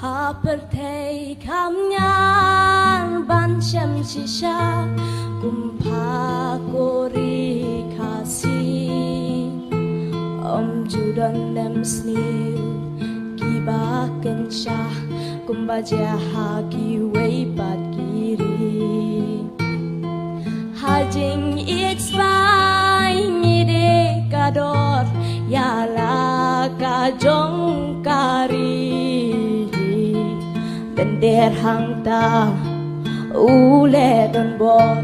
Hapertei kamnyan ban syam shisha kumpa kori kasih om judan nem snil kibaken syah kumbaja haki wei pat kiri hajing expai ngide kador yala kajong kari bender hangta ule don bor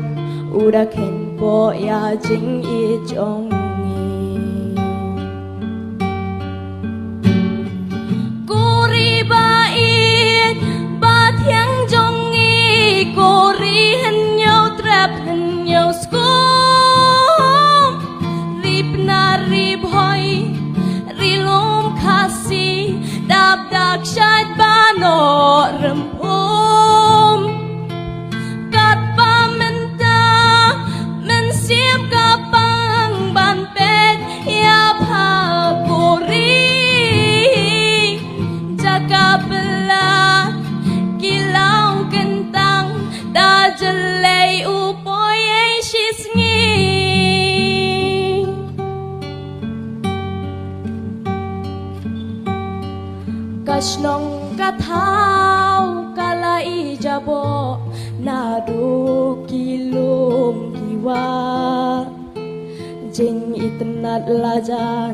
uda ken po ya jing I jong kuri bait ba thiang jong I kuri hen nhau trap hen nhau skum rip na rip hoy rilom khasi dab dak shat bano rempum kat pamenta mensiap kapang ban pet ya pakuri jaga belat kilau kentang da jelai upoy shisngi kasnong kathau kalai jabo nadu kilum kiwa jing itnat lajan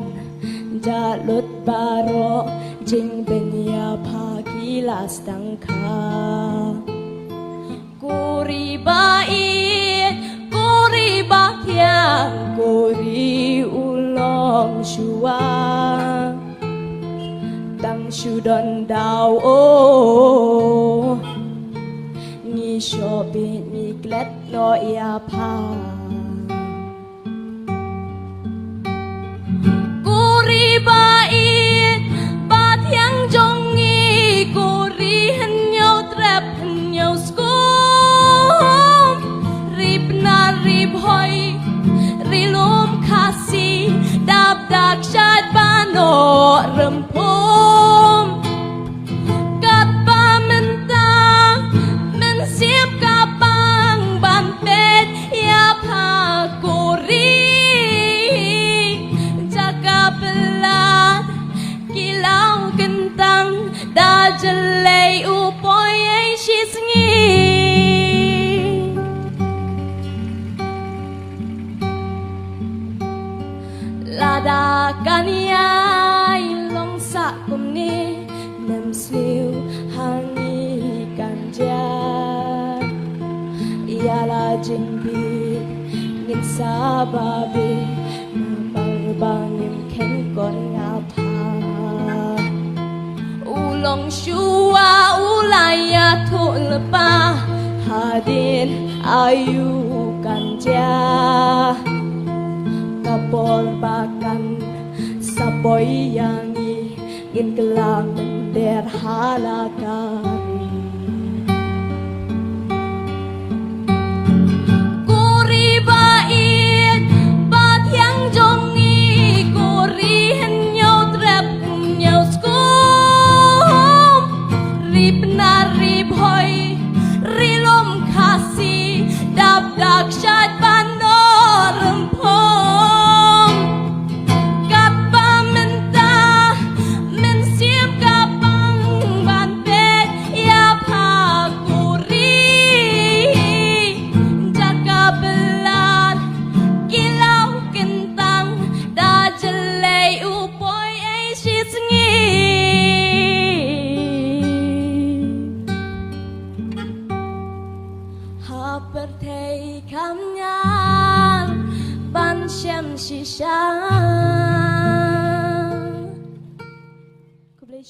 jalut baro jing benya pakilas tangka kuri bait kuri bakyang kuri ulong shua tang shudon dao o ni shopin ni glet no ya pa kuri bait ba thiang jong I kuri hen nhau trap hen nhau skum rip na rip hoy rilom khasi dab dak shat bano rempum kat pamenta mensiap kapang ban pet ya pakuri jaga belat kilau kentang da jelai upoy shisngi lada kaniai long sa kumni nem sliu hangi kanja yala jingbi ngin sababi naparbangin ken kon ngapa ulong shua ulaya thu lepa hadin ayu kanja kapol bakan saboy yangi ngin kelang mender halakari kuri bait ba thiang jong I kuri hen nhau trap nhau skum rip na rip hoy rilom khasi dab dak shat bando rempum kat pamenta mensiap kapang ban pet ya pakuri jaga belat kilau kentang da jelai upoy shisngi hapertei kamnyan ban syam shisha. Ku boleh